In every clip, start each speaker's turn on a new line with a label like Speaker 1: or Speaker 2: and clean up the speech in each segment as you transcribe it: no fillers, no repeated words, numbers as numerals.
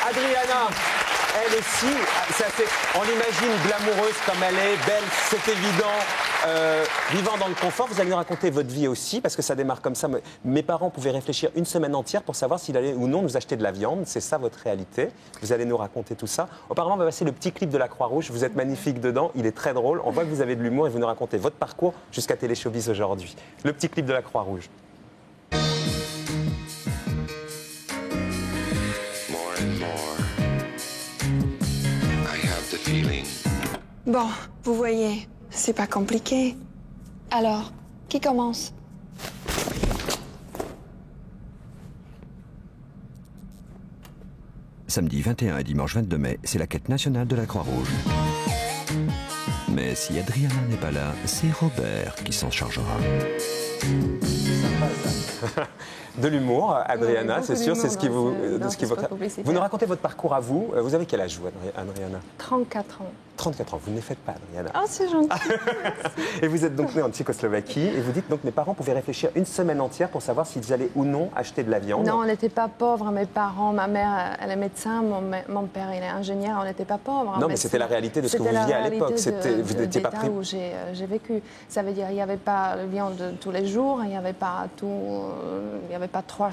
Speaker 1: Adriana, elle aussi, on l'imagine glamoureuse comme elle est, belle, c'est évident, vivant dans le confort. Vous allez nous raconter votre vie aussi, parce que ça démarre comme ça. Mes parents pouvaient réfléchir une semaine entière pour savoir s'ils allaient ou non nous acheter de la viande. C'est ça votre réalité. Vous allez nous raconter tout ça. Auparavant, on va passer le petit clip de la Croix-Rouge. Vous êtes magnifique dedans, il est très drôle. On voit que vous avez de l'humour et vous nous racontez votre parcours jusqu'à Télé Showbiz aujourd'hui. Le petit clip de la Croix-Rouge.
Speaker 2: Bon, vous voyez, c'est pas compliqué. Alors, qui commence?
Speaker 3: Samedi 21 et dimanche 22 mai, c'est la quête nationale de la Croix-Rouge. Mais si Adriana n'est pas là, c'est Robert qui s'en chargera.
Speaker 1: De l'humour, Adriana,
Speaker 2: oui,
Speaker 1: c'est sûr, c'est ce qui vous... Vous nous
Speaker 2: racontez
Speaker 1: racontez votre parcours à vous. Vous avez quel âge, vous, Adriana?
Speaker 2: 34 ans.
Speaker 1: 34 ans, vous ne les faites pas, Adriana.
Speaker 2: Ah, c'est gentil.
Speaker 1: Et vous êtes donc née en Tchécoslovaquie, et vous dites donc mes parents pouvaient réfléchir une semaine entière pour savoir s'ils allaient ou non acheter de la viande.
Speaker 2: Non, on n'était pas pauvres, mes parents. Ma mère, elle est médecin, mon père, il est ingénieur, on n'était pas pauvres.
Speaker 1: Non, mais c'était la réalité de ce que vous viviez à l'époque. Vous n'étiez pas pris...
Speaker 2: où j'ai vécu. Ça veut dire qu'il n'y avait pas de viande tous les jours, il n'y avait pas trois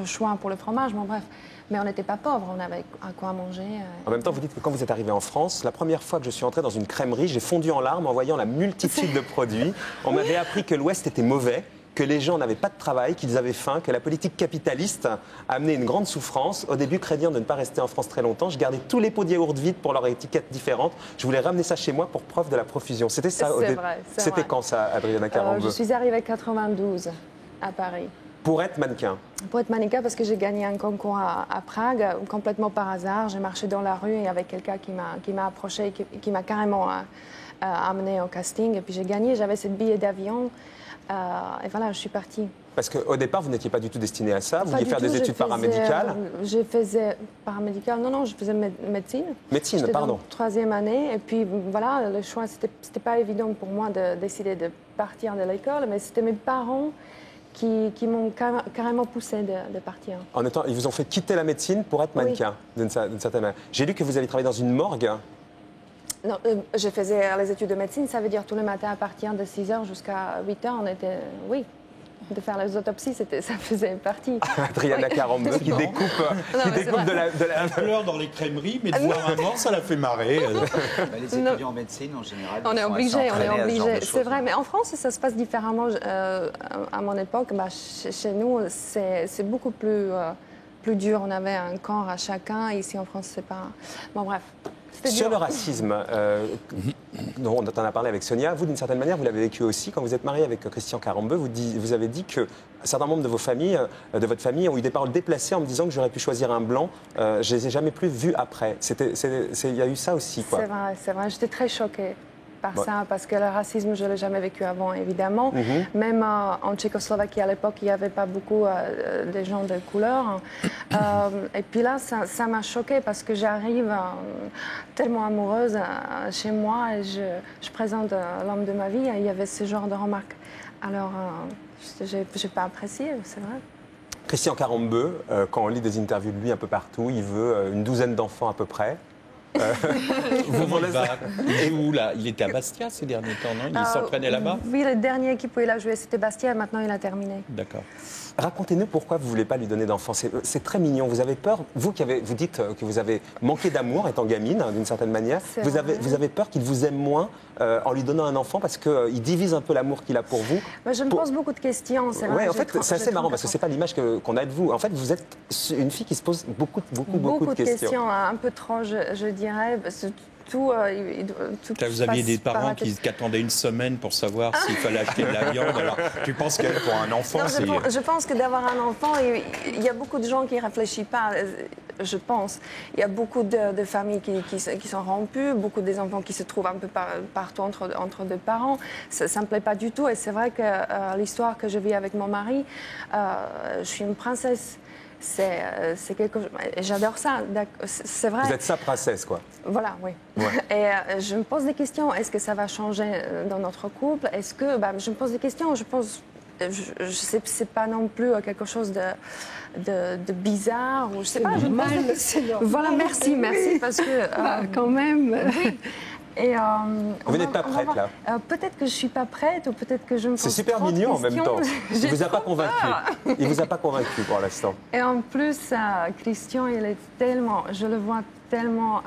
Speaker 2: choix pour le fromage, bon bref. Mais on n'était pas pauvres, on avait à quoi manger.
Speaker 1: En même temps, vous dites que quand vous êtes arrivé en France, la première fois que je suis entré dans une crèmerie, j'ai fondu en larmes en voyant la multitude de produits. On m'avait appris que l'Ouest était mauvais, que les gens n'avaient pas de travail, qu'ils avaient faim, que la politique capitaliste amenait une grande souffrance. Au début, craignant de ne pas rester en France très longtemps, je gardais tous les pots de yaourt vides pour leur étiquette différente. Je voulais ramener ça chez moi pour preuve de la profusion. C'était ça. C'était quand ça, Adriana Carambeu?
Speaker 2: Je suis arrivée en 92 à Paris.
Speaker 1: Pour être mannequin?
Speaker 2: Pour être mannequin, parce que j'ai gagné un concours à Prague, complètement par hasard. J'ai marché dans la rue et il y avait quelqu'un qui m'a approché, qui m'a carrément amené au casting. Et puis j'ai gagné, j'avais ce billet d'avion. Et voilà, je suis partie.
Speaker 1: Parce qu'au départ, vous n'étiez pas du tout destiné à ça. Vous vouliez faire des études paramédicales?
Speaker 2: Je faisais paramédicale. Non, je faisais médecine.
Speaker 1: Médecine, pardon.
Speaker 2: Troisième année. Et puis voilà, le choix, c'était pas évident pour moi de décider de partir de l'école, mais c'était mes parents qui m'ont carrément poussé de partir.
Speaker 1: Ils vous ont fait quitter la médecine pour être mannequin, d'une certaine manière. J'ai lu que vous avez travaillé dans une morgue.
Speaker 2: Non, je faisais les études de médecine, ça veut dire tous les matins à partir de 6h jusqu'à 8h, on était... Oui, de faire les autopsies, ça faisait partie.
Speaker 1: Adriana Carambeu qui découpe, de la
Speaker 4: fleur dans les crèmeries, mais de voir un mort, ça l'a fait marrer.
Speaker 5: Les étudiants en médecine, en général,
Speaker 2: on est obligé. C'est vrai,
Speaker 5: hein.
Speaker 2: mais en France, ça se passe différemment. À mon époque, chez nous, c'est beaucoup plus dur. On avait un camp à chacun. Ici, en France, c'est pas... Bon, bref.
Speaker 1: Sur le racisme, dont on en a parlé avec Sonia, vous, d'une certaine manière, vous l'avez vécu aussi. Quand vous êtes marié avec Christian Carambeu, vous avez dit que certains membres de votre famille ont eu des paroles déplacées en me disant que j'aurais pu choisir un blanc. Je ne les ai jamais plus vus après. Il y a eu ça aussi, quoi.
Speaker 2: C'est vrai. J'étais très choquée par ça, parce que le racisme, je ne l'ai jamais vécu avant, évidemment. Même en Tchécoslovaquie, à l'époque, il n'y avait pas beaucoup de gens de couleur. Et puis là, ça m'a choquée, parce que j'arrive tellement amoureuse chez moi, et je présente l'homme de ma vie, et il y avait ce genre de remarques. Alors, je n'ai pas apprécié, c'est vrai.
Speaker 1: Christian Carambeu, quand on lit des interviews de lui un peu partout, il veut une douzaine d'enfants à peu près.
Speaker 4: Et où là? Il était à Bastia ces derniers temps, non? Il s'entraînait là-bas?
Speaker 2: Oui, le dernier équipe où il a joué, c'était Bastia, et maintenant il a terminé.
Speaker 4: D'accord.
Speaker 1: Racontez-nous pourquoi vous ne voulez pas lui donner d'enfants. C'est très mignon. Vous avez peur, vous dites que vous avez manqué d'amour étant gamine, d'une certaine manière. Vous avez peur qu'il vous aime moins en lui donnant un enfant, parce qu'il divise un peu l'amour qu'il a pour vous.
Speaker 2: Je me pose beaucoup de questions.
Speaker 1: Oui, en fait, c'est assez marrant, parce que ce n'est pas l'image qu'on a de vous. En fait, vous êtes une fille qui se pose beaucoup de questions.
Speaker 2: Un peu trop, je dirais.
Speaker 4: Là, vous aviez des parents qui attendaient une semaine pour savoir s'il fallait acheter de la viande. Alors, tu penses que pour un enfant, c'est...
Speaker 2: Je pense que d'avoir un enfant, il y a beaucoup de gens qui ne réfléchissent pas, je pense. Il y a beaucoup de familles qui sont rompues, beaucoup des enfants qui se trouvent un peu partout entre deux parents. Ça ne me plaît pas du tout. Et c'est vrai que l'histoire que je vis avec mon mari, je suis une princesse. C'est quelque chose. J'adore ça. C'est vrai.
Speaker 1: Vous êtes sa princesse, quoi.
Speaker 2: Voilà, oui. Ouais. Et je me pose des questions. Est-ce que ça va changer dans notre couple? Est-ce que je me pose des questions. Je pense je sais, c'est pas non plus quelque chose de bizarre ou je sais pas.
Speaker 6: C'est normal.
Speaker 2: Voilà, merci, parce que
Speaker 6: quand même.
Speaker 2: oui. Et,
Speaker 1: vous n'êtes pas prête là.
Speaker 2: Peut-être que je suis pas prête ou peut-être que je me pose
Speaker 1: C'est super
Speaker 2: trop de
Speaker 1: mignon en même
Speaker 2: questions.
Speaker 1: temps. Il vous a pas convaincu. Il vous a pas convaincu pour l'instant.
Speaker 2: Et en plus, Christian, il est tellement, je le vois tellement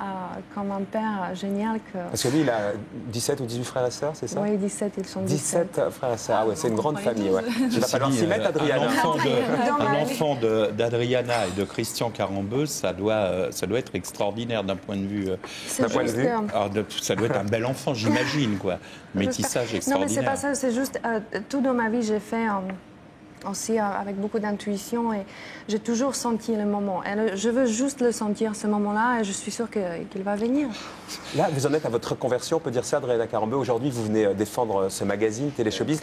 Speaker 2: comme un père génial que.
Speaker 1: Parce que lui, il a 17 ou 18 frères et sœurs, c'est ça?
Speaker 2: Oui, 17, ils sont 17.
Speaker 1: 17 frères et sœurs, ah ouais, c'est une grande famille. Ouais. Il va falloir s'y mettre, Adriana.
Speaker 4: Un enfant d'Adriana et de Christian Carambeu, ça doit être extraordinaire d'un point de vue.
Speaker 2: Ça doit
Speaker 4: être un bel enfant, j'imagine, quoi. Métissage extraordinaire.
Speaker 2: Non, mais c'est pas ça, c'est juste tout dans ma vie, j'ai fait. Aussi avec beaucoup d'intuition et j'ai toujours senti le moment. Et je veux juste le sentir, ce moment-là, et je suis sûre qu'il va venir.
Speaker 1: Là, vous en êtes à votre reconversion, on peut dire ça, Adriana Carambeu. Aujourd'hui, vous venez défendre ce magazine, Téléshowbiz.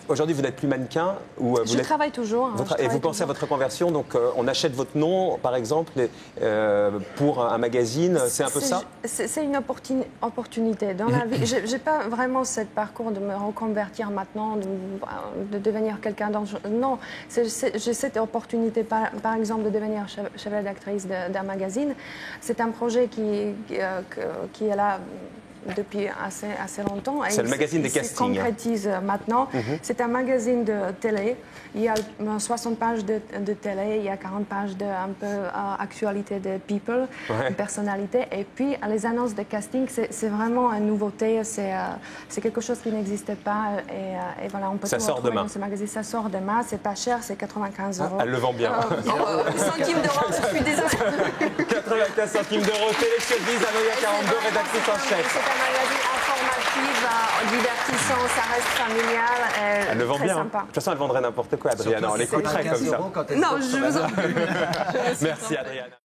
Speaker 1: Aujourd'hui, vous n'êtes plus mannequin ou
Speaker 2: je travaille toujours.
Speaker 1: Et vous pensez à votre reconversion, donc on achète votre nom, par exemple, pour un magazine, c'est un peu ça?
Speaker 2: C'est une opportunité. Dans la vie, je n'ai pas vraiment ce parcours de me reconvertir maintenant, de devenir quelqu'un d'autre. Non, j'ai cette opportunité, par exemple, de devenir chef d'actrice d'un magazine. C'est un projet qui est là depuis assez longtemps.
Speaker 1: C'est le magazine des castings.
Speaker 2: Se concrétise maintenant. C'est un magazine de télé. Il y a 60 pages de télé, il y a 40 pages de un peu actualité de people, de personnalité. Et puis les annonces de casting, c'est vraiment une nouveauté. C'est quelque chose qui n'existait pas. Et voilà, on peut
Speaker 1: ça sort demain.
Speaker 2: Dans ce magazine. Ça sort demain. C'est pas cher, c'est 95 €.
Speaker 1: Elle le vend bien.
Speaker 2: Centimes d'euros, je suis désolée.
Speaker 1: 95 centimes d'euros. Téléshowbiz, Adriana Carambeu, rédactrice en chef.
Speaker 2: C'est un magazine informatif, divertissant, ça reste familial.
Speaker 1: Elle le vend
Speaker 2: très
Speaker 1: bien.
Speaker 2: Sympa.
Speaker 1: De toute façon, elle vendrait n'importe quoi, Adriana. On l'écouterait comme ça.
Speaker 2: Non, je vous en prie.
Speaker 1: Merci, Adriana.